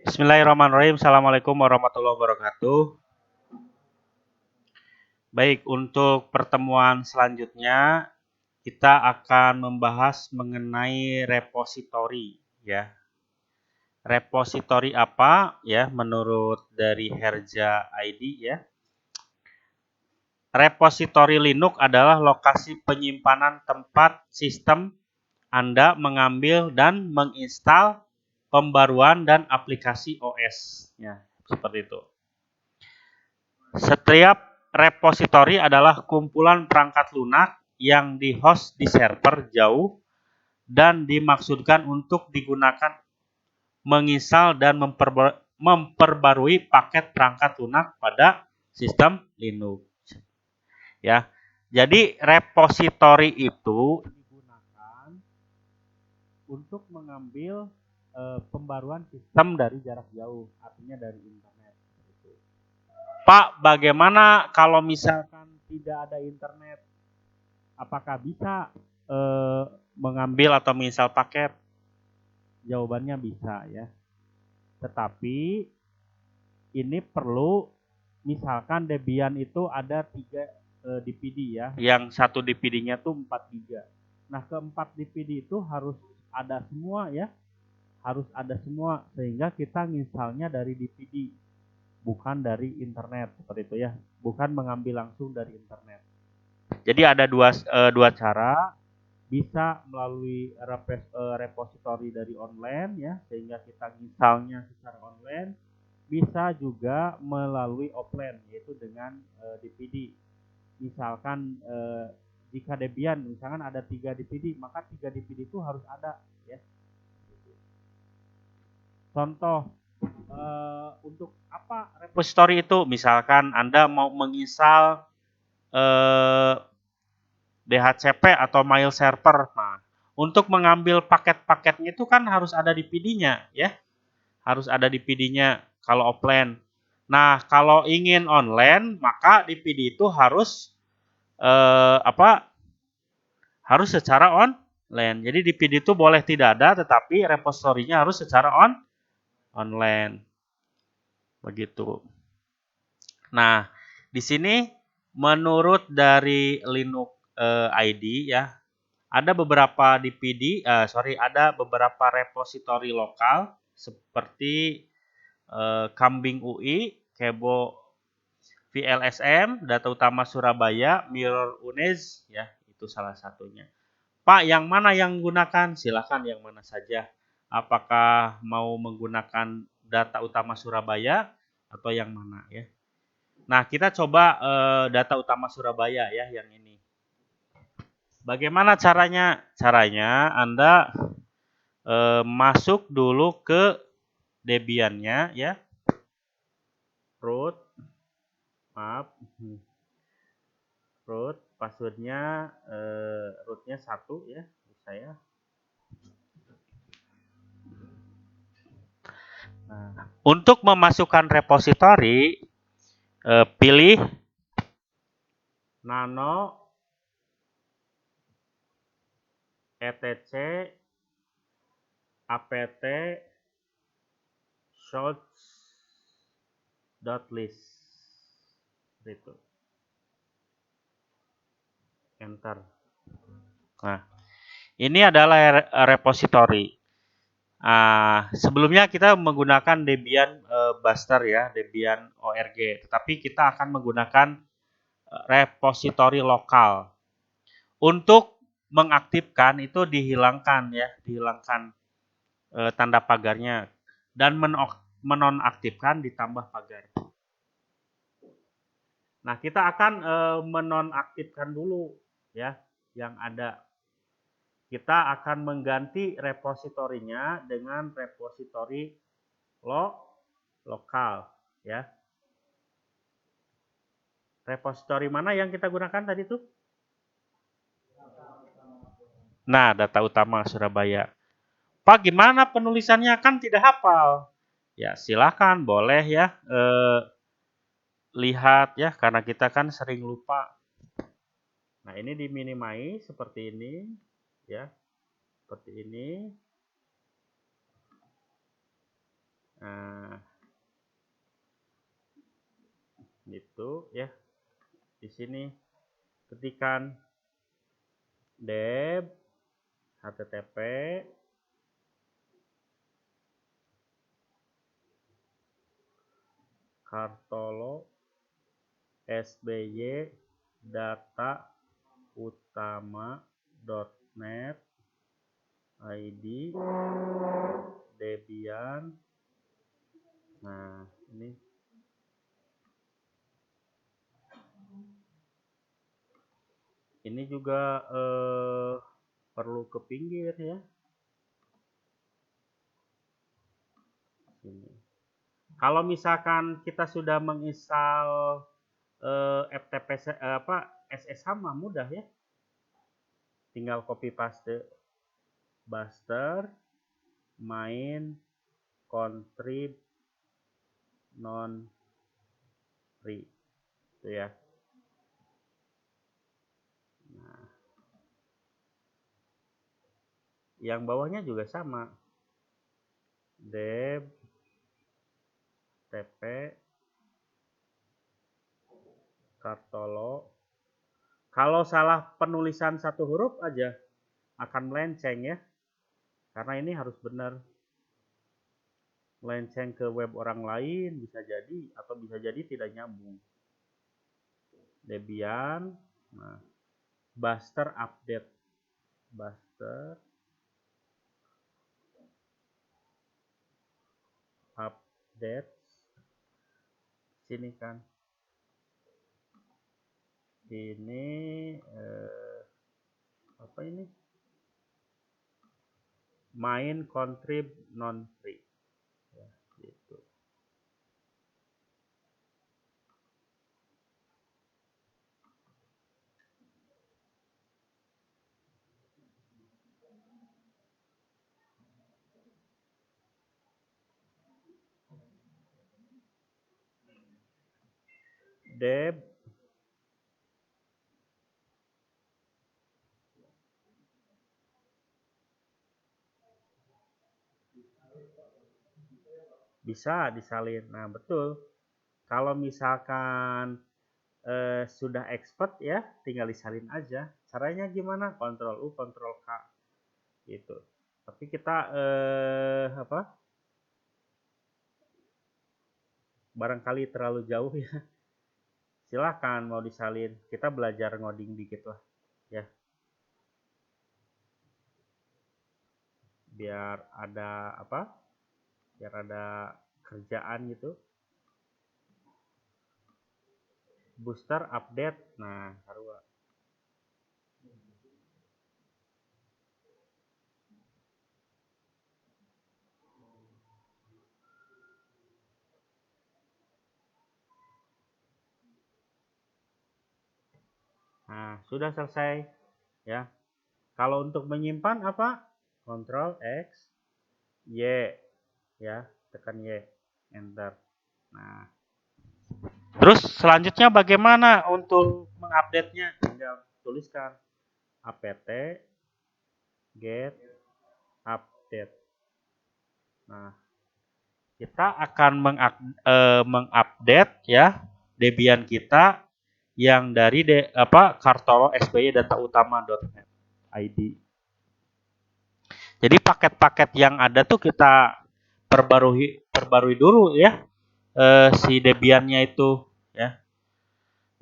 Bismillahirrahmanirrahim. Assalamualaikum warahmatullahi wabarakatuh. Baik, untuk pertemuan selanjutnya kita akan membahas mengenai repositori ya. Repositori apa ya menurut dari Herja ID ya. Repositori Linux adalah lokasi penyimpanan tempat sistem Anda mengambil dan menginstal pembaruan dan aplikasi OS ya, seperti itu. Setiap repositori adalah kumpulan perangkat lunak yang di-host di server jauh dan dimaksudkan untuk digunakan menginstal dan memperbarui paket perangkat lunak pada sistem Linux. Ya. Jadi repositori itu digunakan untuk mengambil pembaruan sistem dari jarak jauh, artinya dari internet. Pak, bagaimana kalau misalkan tidak ada internet? Apakah bisa mengambil atau menginstal paket? Jawabannya bisa ya. Tetapi ini perlu misalkan Debian itu ada 3 DPD ya. Yang satu DPD-nya tuh 4 GB. Nah, keempat DPD itu harus ada semua ya. Harus ada semua sehingga kita nginstalnya dari DPD. Bukan dari internet seperti itu ya, bukan mengambil langsung dari internet. Jadi ada dua cara, bisa melalui repositori dari online ya, sehingga kita instalnya secara online, bisa juga melalui offline yaitu dengan DPD. Misalkan jika Debian misalkan ada 3 DPD, maka 3 DPD itu harus ada ya. Contoh untuk apa repositori itu? Misalkan Anda mau menginstal DHCP atau mail server. Nah, untuk mengambil paket-paketnya itu kan harus ada DPD-nya ya. Harus ada DPD-nya kalau offline. Nah, kalau ingin online, maka DPD itu harus harus secara online. Jadi DPD itu boleh tidak ada, tetapi repositorinya harus secara online. Begitu. Nah, di sini menurut dari Linux ID ya, ada beberapa DPD, ada beberapa repositori lokal seperti Kambing UI, Kebo VLSM, Data Utama Surabaya, Mirror Unez ya, itu salah satunya. Pak, yang mana yang gunakan? Silakan yang mana saja. Apakah mau menggunakan Data Utama Surabaya atau yang mana ya? Nah, kita coba Data Utama Surabaya ya, yang ini. Bagaimana caranya? Caranya Anda masuk dulu ke Debian-nya ya. Root, passwordnya rootnya 1 ya, saya. Nah, untuk memasukkan repositori, pilih nano etc apt shots.list itu. Enter. Nah, ini adalah repositori. Sebelumnya kita menggunakan Debian Buster ya, Debian ORG. Tetapi kita akan menggunakan repositori lokal. Untuk mengaktifkan itu dihilangkan ya, dihilangkan tanda pagarnya dan menonaktifkan ditambah pagar. Nah, kita akan menonaktifkan dulu ya yang ada. Kita akan mengganti repositorinya dengan repositori lokal ya. Repositori mana yang kita gunakan tadi tuh? Nah, Data Utama Surabaya. Pak, gimana penulisannya? Kan tidak hafal. Ya, silakan boleh ya lihat ya, karena kita kan sering lupa. Nah, ini diminimize seperti ini ya. Seperti ini. Nah, gitu ya. Di sini ketikkan deb http kartolo sby data utama.net id debian. Nah, ini juga perlu ke pinggir ya. Ini. Kalau misalkan kita sudah menginstal FTP SSH mah mudah ya. Tinggal copy paste buster main contrib non free itu ya. Nah, yang bawahnya juga sama, deb tp kartolo. Kalau salah penulisan satu huruf aja akan melenceng ya, karena ini harus benar. Melenceng ke web orang lain bisa jadi, atau bisa jadi tidak nyambung. Debian, nah, buster update, buster update, sini kan, ini apa ini? Main contrib non free, ya, gitu. Deb bisa disalin. Nah, betul. Kalau misalkan sudah expert ya, tinggal disalin aja. Caranya gimana? Ctrl U, Ctrl K gitu. Tapi kita barangkali terlalu jauh ya. Silahkan mau disalin. Kita belajar ngoding dikit lah ya. Biar ada biar ada kerjaan gitu. Booster update. Nah, sarua. Nah, sudah selesai ya. Kalau untuk menyimpan apa? Ctrl X Y ya, tekan Y, enter. Nah, terus selanjutnya bagaimana untuk mengupdate-nya? Tinggal tuliskan apt get update. Nah, kita akan mengupdate ya Debian kita yang dari kartolo sby data utama.net id. Jadi paket-paket yang ada tuh kita perbarui dulu ya, si Debiannya itu ya.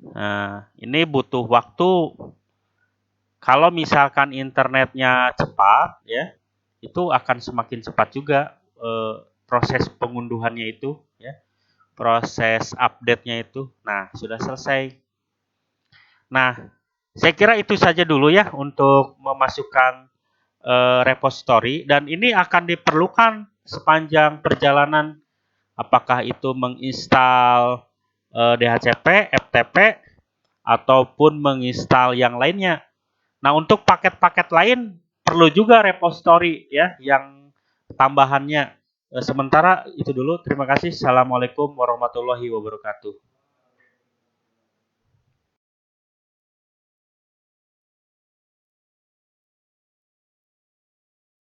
Nah, ini butuh waktu. Kalau misalkan internetnya cepat ya, itu akan semakin cepat juga proses pengunduhannya itu ya, proses update-nya itu. Nah, sudah selesai. Nah, saya kira itu saja dulu ya untuk memasukkan repository, dan ini akan diperlukan sepanjang perjalanan, apakah itu menginstal DHCP, FTP, ataupun menginstal yang lainnya. Nah, untuk paket-paket lain perlu juga repository ya yang tambahannya. Sementara itu dulu. Terima kasih. Assalamualaikum warahmatullahi wabarakatuh.